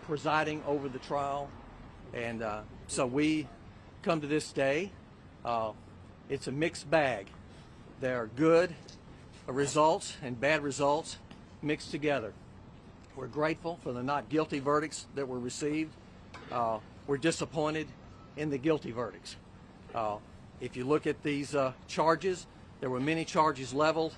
presiding over the trial. And so we come to this day. It's a mixed bag. There are good results and bad results mixed together. We're grateful for the not guilty verdicts that were received. We're disappointed in the guilty verdicts. If you look at these charges, there were many charges leveled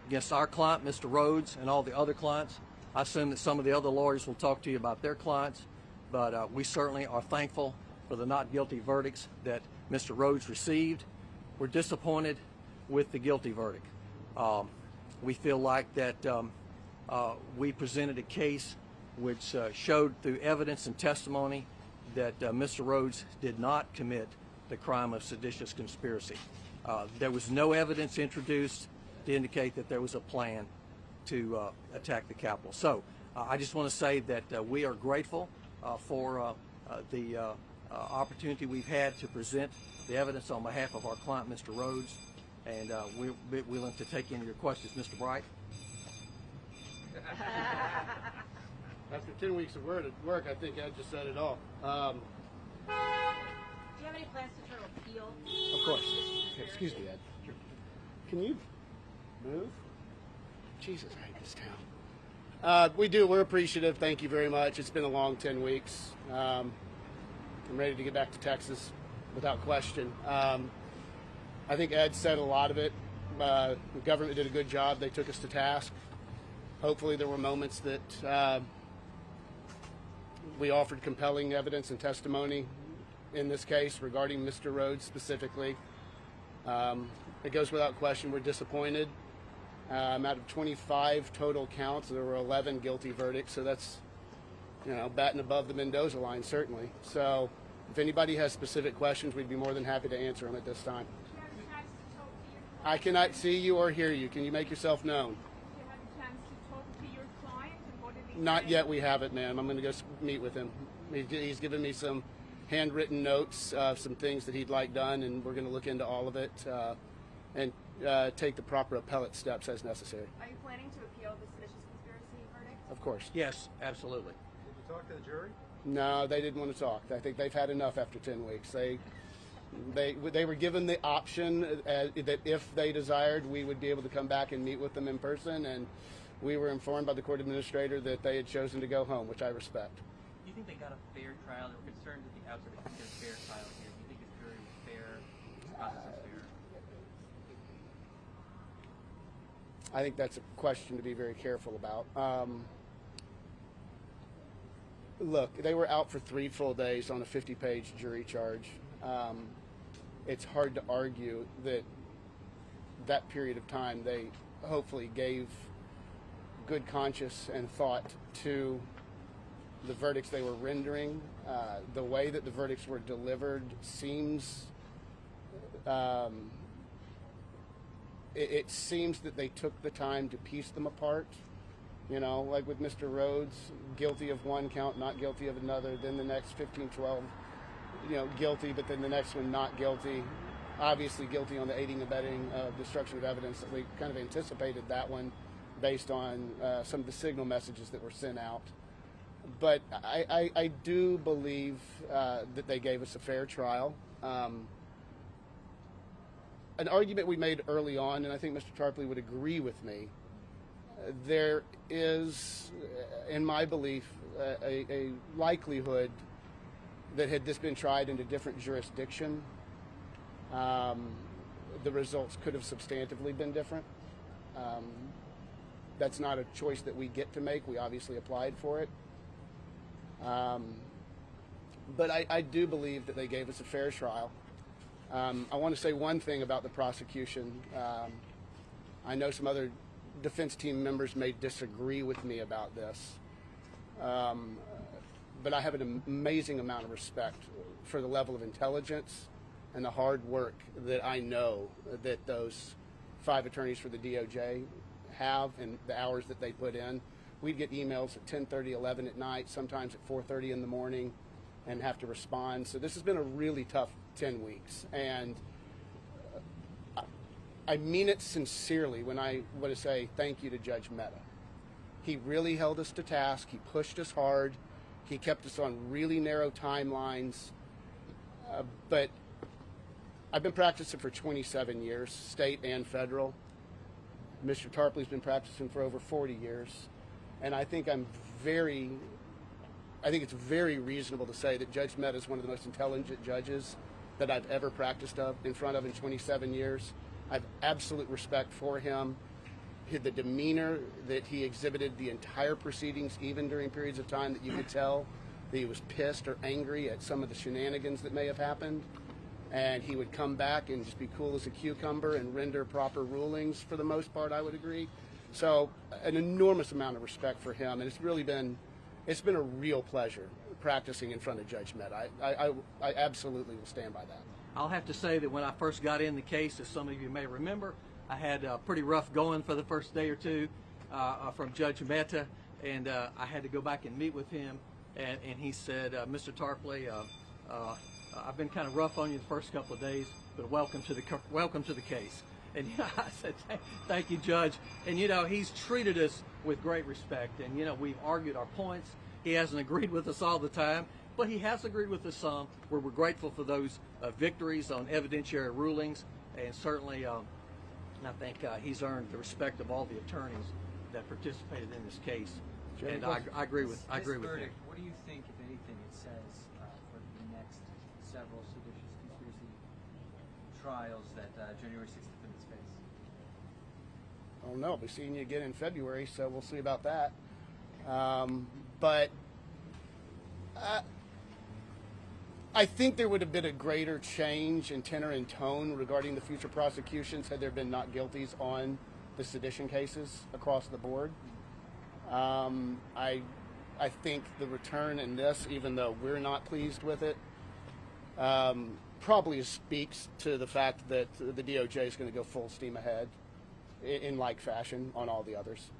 against our client, Mr. Rhodes, and all the other clients. I assume that some of the other lawyers will talk to you about their clients, but we certainly are thankful for the not guilty verdicts that Mr. Rhodes received. We're disappointed with the guilty verdict. We feel like that we presented a case which showed through evidence and testimony that Mr. Rhodes did not commit the crime of seditious conspiracy. There was no evidence introduced to indicate that there was a plan to attack the Capitol. So I just want to say that we are grateful for the opportunity we've had to present the evidence on behalf of our client, Mr. Rhodes, and we're willing to take any of your questions. Mr. Bright? After 10 weeks of work, I think Ed just said it all. Do you have any plans to try to appeal? Of course. Okay, excuse me, Ed. Can you move? Jesus, I hate this town. We do. We're appreciative. Thank you very much. It's been a long 10 weeks. I'm ready to get back to Texas without question. I think Ed said a lot of it. The government did a good job. They took us to task. Hopefully there were moments that we offered compelling evidence and testimony in this case regarding Mr. Rhodes specifically. It goes without question we're disappointed. Out of 25 total counts, there were 11 guilty verdicts, so that's, batting above the Mendoza line, certainly. So if anybody has specific questions, we'd be more than happy to answer them at this time. I cannot see you or hear you. Can you make yourself known? Not yet, we haven't, ma'am. I'm going to go meet with him. He's given me some handwritten notes of some things that he'd like done, and we're going to look into all of it and take the proper appellate steps as necessary. Are you planning to appeal the seditious conspiracy verdict? Of course. Yes, absolutely. Did you talk to the jury? No, they didn't want to talk. I think they've had enough after 10 weeks. They were given the option that if they desired, we would be able to come back and meet with them in person, and we were informed by the court administrator that they had chosen to go home, which I respect. Do you think they got a fair trial? They were concerned at the outset they couldn't get a fair trial here. Do you think the jury was fair? The process was fair? I think that's a question to be very careful about. Look, they were out for 3 full days on a 50-page jury charge. It's hard to argue that period of time they hopefully gave good conscience and thought to the verdicts they were rendering. The way that the verdicts were delivered seems it seems that they took the time to piece them apart. Like with Mr. Rhodes, guilty of one count, not guilty of another, then the next 15, 12, guilty, but then the next one not guilty. Obviously guilty on the aiding and abetting destruction of evidence. That we kind of anticipated that one based on some of the signal messages that were sent out. But I do believe that they gave us a fair trial. An argument we made early on, and I think Mr. Tarpley would agree with me, there is, in my belief, a likelihood that had this been tried in a different jurisdiction, the results could have substantively been different. That's not a choice that we get to make. We obviously applied for it. But I do believe that they gave us a fair trial. I want to say one thing about the prosecution. I know some other defense team members may disagree with me about this, but I have an amazing amount of respect for the level of intelligence and the hard work that I know that those 5 attorneys for the DOJ have and the hours that they put in. We'd get emails at 10:30, 11 at night, sometimes at 4:30 in the morning, and have to respond. So this has been a really tough 10 weeks. And I mean it sincerely when I want to say thank you to Judge Mehta. He really held us to task. He pushed us hard. He kept us on really narrow timelines. But I've been practicing for 27 years, state and federal. Mr. Tarpley's been practicing for over 40 years. And I think it's very reasonable to say that Judge Mehta is one of the most intelligent judges that I've ever practiced in front of in 27 years. I have absolute respect for him. The demeanor that he exhibited the entire proceedings, even during periods of time that you could tell that he was pissed or angry at some of the shenanigans that may have happened. And he would come back and just be cool as a cucumber and render proper rulings for the most part, I would agree. So an enormous amount of respect for him, and it's been a real pleasure practicing in front of Judge Mehta. I absolutely will stand by that. I'll have to say that when I first got in the case, as some of you may remember, I had pretty rough going for the first day or two from Judge Mehta, and I had to go back and meet with him, and he said, Mr. Tarpley, I've been kind of rough on you the first couple of days, but welcome to the case. And I said, thank you, Judge. And he's treated us with great respect, and we've argued our points. He hasn't agreed with us all the time, but he has agreed with us some, where we're grateful for those victories on evidentiary rulings, and certainly I think he's earned the respect of all the attorneys that participated in this case. And I agree with him. What do you think, if anything, it says for the next several seditious conspiracy trials that January 6th defendants face? I don't know. We'll be seeing you again in February, so we'll see about that. But I think there would have been a greater change in tenor and tone regarding the future prosecutions had there been not guilties on the sedition cases across the board. I think the return in this, even though we're not pleased with it, probably speaks to the fact that the DOJ is going to go full steam ahead in like fashion on all the others.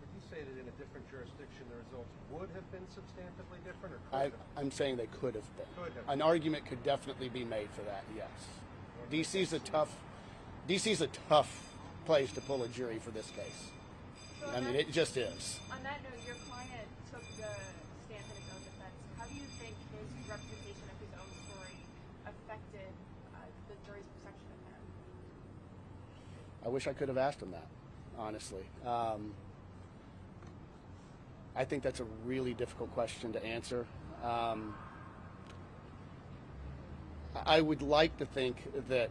Would you say that in a different jurisdiction the results would have been substantively different, or could have? I'm saying they could have been. Could have. An argument could definitely be made for that, yes. DC's a tough place to pull a jury for this case. So I mean, it just is. On that note, your client took the stand in his own defense. How do you think his representation of his own story affected the jury's perception of him? I wish I could have asked him that, honestly. I think that's a really difficult question to answer. I would like to think that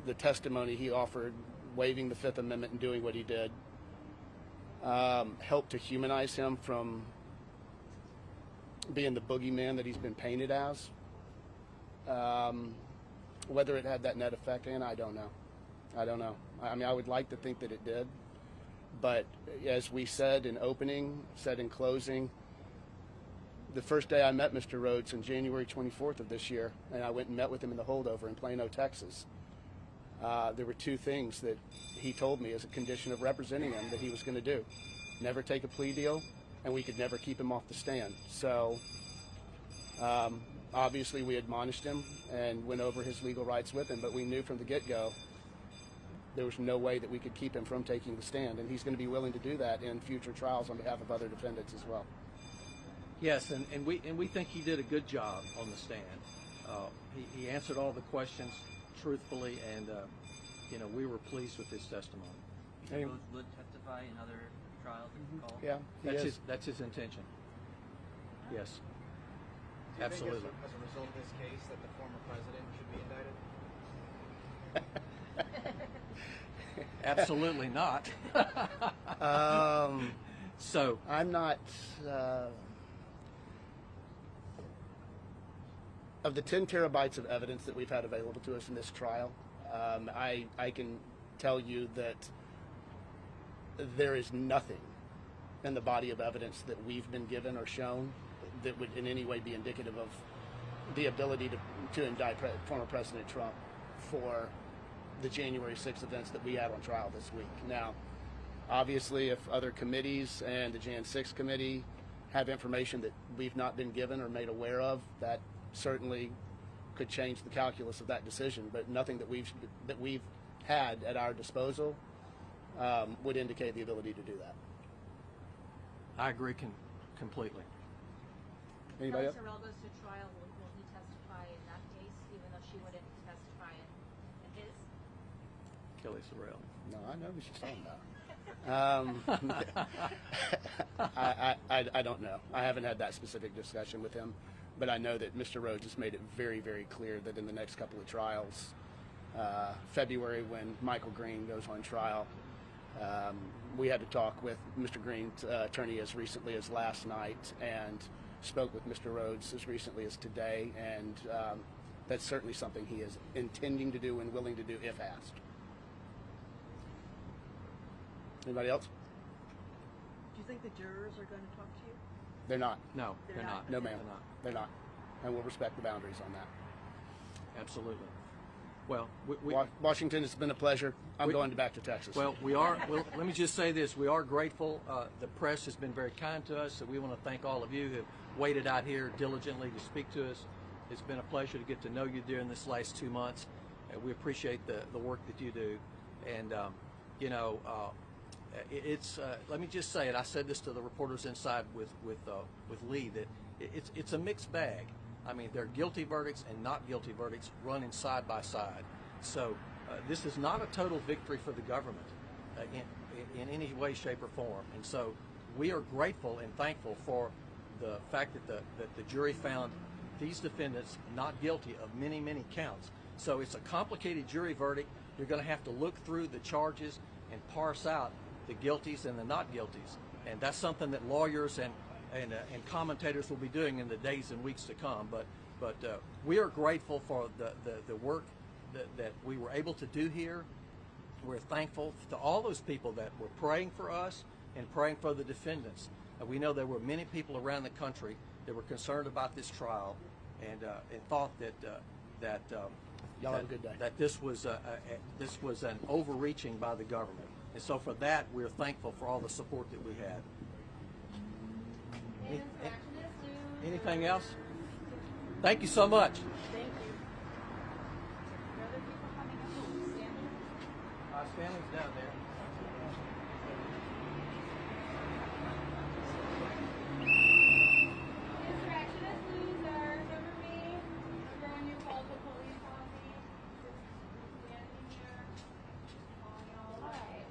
the testimony he offered, waiving the Fifth Amendment and doing what he did, helped to humanize him from being the boogeyman that he's been painted as. Whether it had that net effect, and I don't know. I mean, I would like to think that it did. But as we said in opening, said in closing, the first day I met Mr. Rhodes on January 24th of this year, and I went and met with him in the holdover in Plano, Texas, there were two things that he told me as a condition of representing him that he was going to do. Never take a plea deal, and we could never keep him off the stand. So obviously we admonished him and went over his legal rights with him, but we knew from the get-go there was no way that we could keep him from taking the stand, and he's going to be willing to do that in future trials on behalf of other defendants as well. Yes, and we think he did a good job on the stand. He answered all the questions truthfully, and we were pleased with his testimony. He would testify in other trials that you call? Yeah, That's his intention. Yes, Do you absolutely. think as a result of this case that the former president should be indicted? Absolutely not. So I'm not. Of the 10 terabytes of evidence that we've had available to us in this trial, I can tell you that there is nothing in the body of evidence that we've been given or shown that would in any way be indicative of the ability to indict former President Trump for the January 6th events that we had on trial this week. Now, obviously, if other committees and the Jan 6 committee have information that we've not been given or made aware of, that certainly could change the calculus of that decision. But nothing that we've had at our disposal would indicate the ability to do that. I agree completely. Anybody else? Kelly Sorrell goes to trial. Will he testify in that case, even though she wouldn't testify in his? Kelly Sorrell. No, I know who she's talking about. I don't know. I haven't had that specific discussion with him, but I know that Mr. Rhodes has made it very, very clear that in the next couple of trials, February when Michael Green goes on trial, we had to talk with Mr. Green's attorney as recently as last night and spoke with Mr. Rhodes as recently as today, and that's certainly something he is intending to do and willing to do if asked. Anybody else? Do you think the jurors are going to talk to you? They're not. No, They're they're not. not. No, ma'am. They're not. They're not. And we'll respect the boundaries on that. Absolutely. Well, Washington, it's been a pleasure. I'm we- going back to Texas. Well, we are. Well, let me just say this: we are grateful. The press has been very kind to us, so we want to thank all of you who have waited out here diligently to speak to us. It's been a pleasure to get to know you during this last 2 months. We appreciate the work that you do, and let me just say it. I said this to the reporters inside with Lee that it's a mixed bag. I mean, there are guilty verdicts and not guilty verdicts running side by side. So this is not a total victory for the government in any way, shape, or form. And so we are grateful and thankful for the fact that the jury found these defendants not guilty of many, many counts. So it's a complicated jury verdict. You're going to have to look through the charges and parse out the guilties and the not guilties. And that's something that lawyers and commentators will be doing in the days and weeks to come. But we are grateful for the work that we were able to do here. We're thankful to all those people that were praying for us and praying for the defendants. We know there were many people around the country that were concerned about this trial and thought that Y'all have a good day. that this was an overreaching by the government. And so for that, we're thankful for all the support that we had. Anything else? Thank you so much. Thank you. Are other people coming up? Stanley? Stanley's down there. Insurrectionist losers, remember me? Remember when you called the police on me? Standing here. Alright,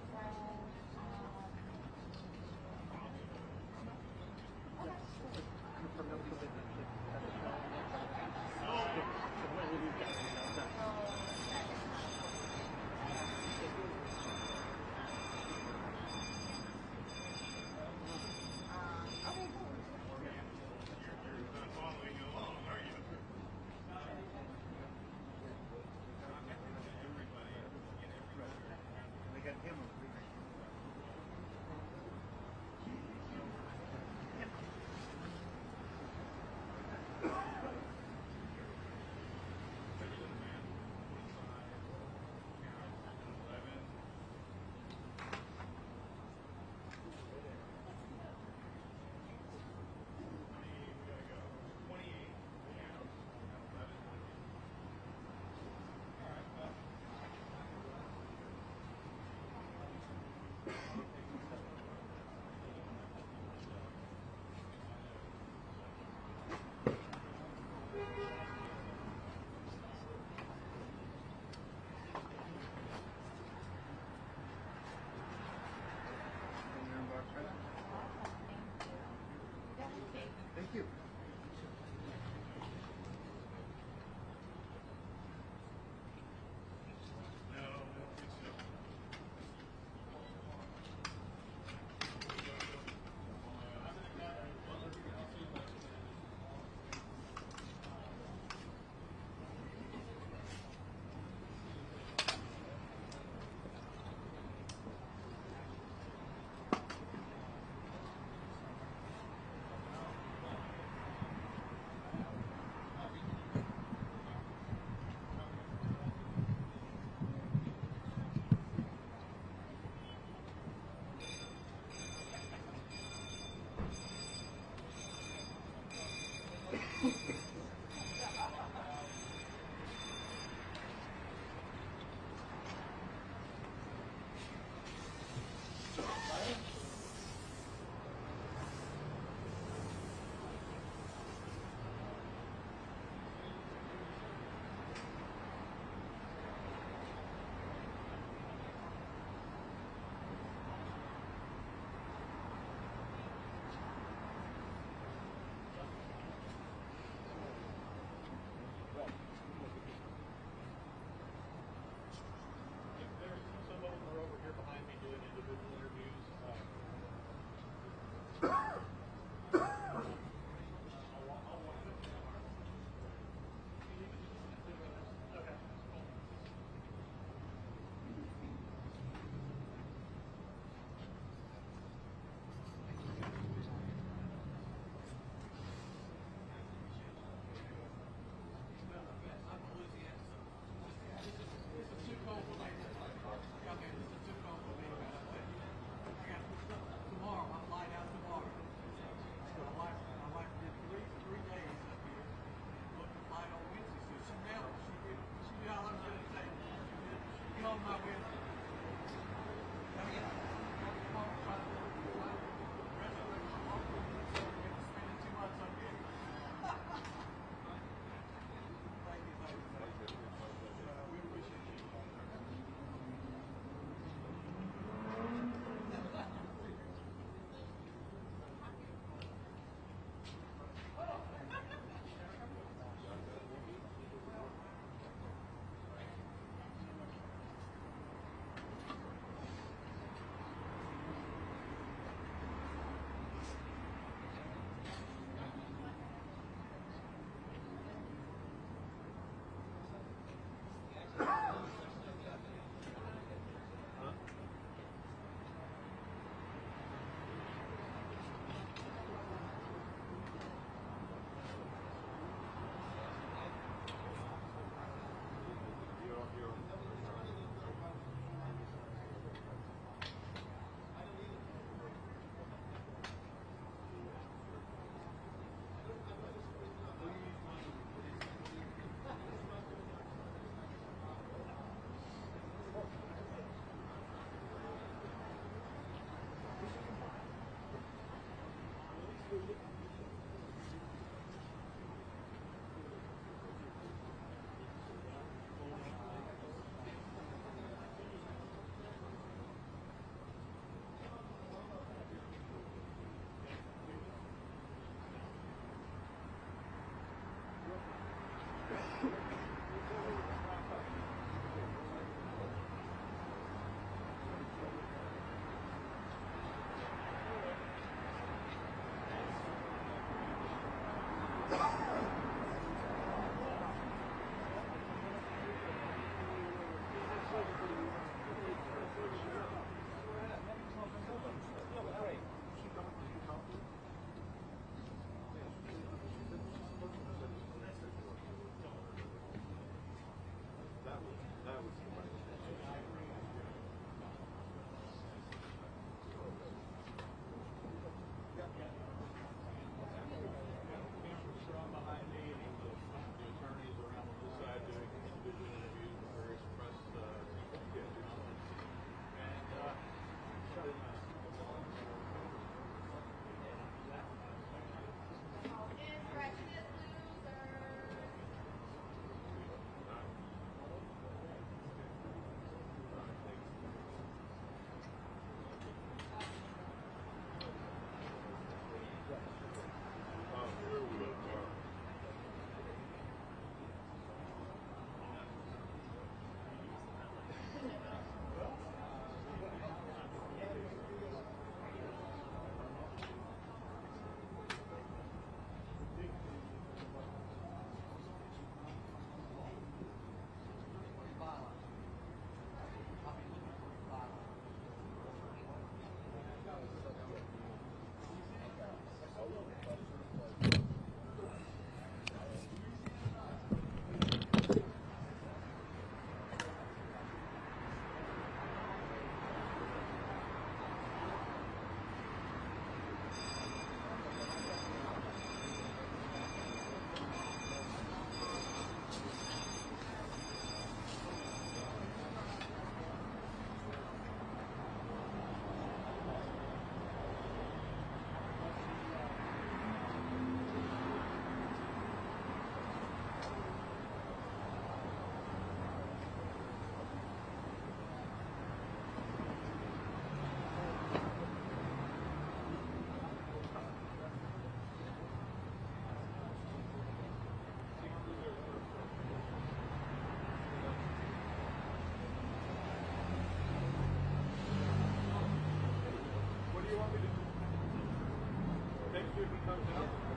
Next week he comes out.